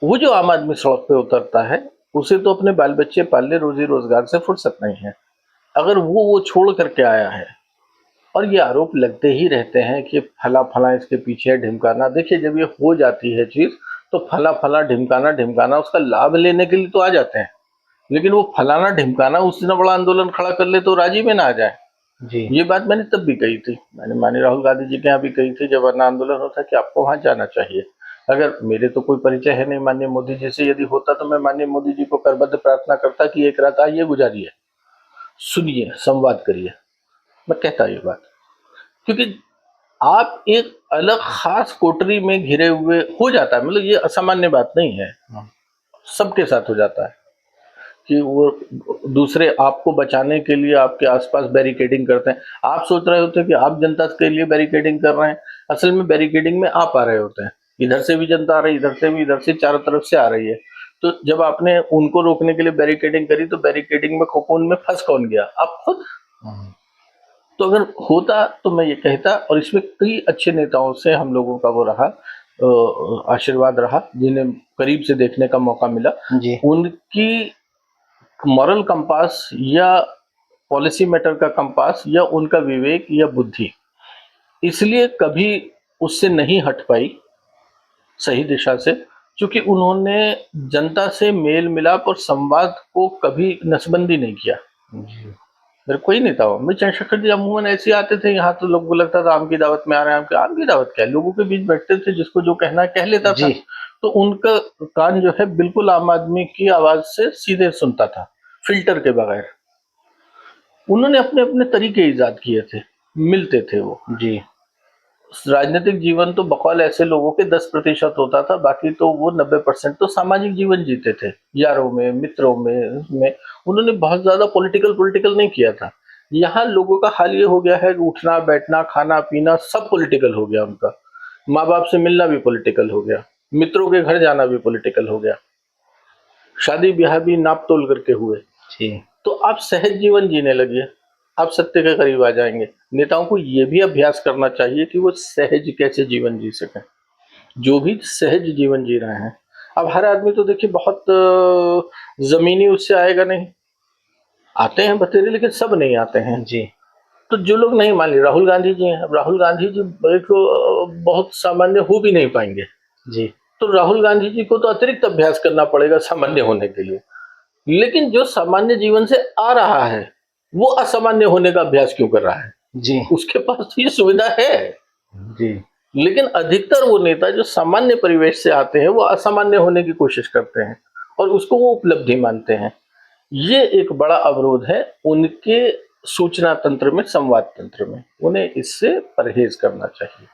वो जो आम आदमी सड़क पे उतरता है, उसे तो अपने बाल बच्चे पालने, रोजी रोजगार से फुर्सत नहीं है। अगर वो छोड़ करके आया है, और ये आरोप लगते ही रहते हैं कि फला फला इसके पीछे है, ढिमकाना। देखिए, जब ये हो जाती है चीज, तो फला फला ढिमकाना ढिमकाना उसका लाभ लेने के लिए तो आ जाते हैं, लेकिन वो फलाना ढिमकाना उस दिन बड़ा आंदोलन खड़ा कर ले तो राजी में ना आ जाए। जी। ये बात मैंने तब भी कही थी, मैंने माननीय राहुल गांधी जी के यहाँ भी कही थी जब अन्ना आंदोलन होता कि आपको वहां जाना चाहिए। अगर मेरे तो कोई परिचय है नहीं माननीय मोदी जी से, यदि होता तो मैं माननीय मोदी जी को करबद्ध प्रार्थना करता कि एक रात आइए, गुजारिए, सुनिए, संवाद करिए। मैं कहता ये बात, क्योंकि आप एक अलग खास कोटरी में घिरे हुए हो जाता है, मतलब ये असामान्य बात नहीं है, सबके साथ हो जाता है कि वो दूसरे आपको बचाने के लिए आपके आसपास बैरिकेडिंग करते हैं। आप सोच रहे होते हैं कि आप जनता के लिए बैरिकेडिंग कर रहे हैं, असल में बैरिकेडिंग में आप आ रहे होते हैं। इधर से भी जनता आ रही है, इधर से भी, इधर से, चारों तरफ से आ रही है। तो जब आपने उनको रोकने के लिए बैरिकेडिंग करी, तो बैरिकेडिंग में कोकून में फंस कौन गया? आप खुद। तो अगर होता तो मैं ये कहता, और इसमें कई अच्छे नेताओं से हम लोगों का वो रहा, आशीर्वाद रहा, जिन्हें करीब से देखने का मौका मिला। जी। उनकी मॉरल कंपास या पॉलिसी मेटर का कंपास या उनका विवेक या बुद्धि इसलिए कभी उससे नहीं हट पाई सही दिशा से, क्योंकि उन्होंने जनता से मेल मिलाप और संवाद को कभी नसबंदी नहीं किया। जी। मेरे कोई नेता हो, मैं चंद्रशेखर जी अमूमन ऐसे आते थे यहाँ, तो लोगों को लगता था आम की दावत में आ रहे हैं। आम की दावत क्या है, लोगों के बीच बैठते थे, जिसको जो कहना है कह लेता था। जी। तो उनका कान जो है बिल्कुल आम आदमी की आवाज से सीधे सुनता था, फिल्टर के बगैर। उन्होंने अपने अपने तरीके ईजाद किए थे, मिलते थे वो। जी। राजनीतिक जीवन तो बकौल ऐसे लोगों के 10% होता था, बाकी तो वो 90% तो सामाजिक जीवन जीते थे, यारों में, मित्रों में, उसमें। उन्होंने बहुत ज्यादा पॉलिटिकल पॉलिटिकल नहीं किया था। यहाँ लोगों का हाल ये हो गया है कि उठना बैठना खाना पीना सब पॉलिटिकल हो गया उनका। माँ बाप से मिलना भी पॉलिटिकल हो गया, मित्रों के घर जाना भी पॉलिटिकल हो गया, शादी ब्याह भी नाप तोल करके हुए। जी। तो आप सहज जीवन जीने लगिए, आप सत्य के करीब आ जाएंगे। नेताओं को ये भी अभ्यास करना चाहिए कि वो सहज कैसे जीवन जी सकें, जो भी सहज जीवन जी रहे हैं। अब हर आदमी तो देखिए बहुत जमीनी उससे आएगा नहीं, आते हैं बतेरे, लेकिन सब नहीं आते हैं। जी। तो जो लोग नहीं, मान लीजिए राहुल गांधी जी हैं, अब राहुल गांधी जी एक बहुत सामान्य हो भी नहीं पाएंगे, जी। तो राहुल गांधी जी को तो अतिरिक्त अभ्यास करना पड़ेगा सामान्य होने के लिए। लेकिन जो सामान्य जीवन से आ रहा है, वो असामान्य होने का अभ्यास क्यों कर रहा है? जी। उसके पास तो ये सुविधा है। जी। लेकिन अधिकतर वो नेता जो सामान्य परिवेश से आते हैं, वो असामान्य होने की कोशिश करते हैं और उसको वो उपलब्धि मानते हैं। ये एक बड़ा अवरोध है उनके सूचना तंत्र में, संवाद तंत्र में। उन्हें इससे परहेज करना चाहिए।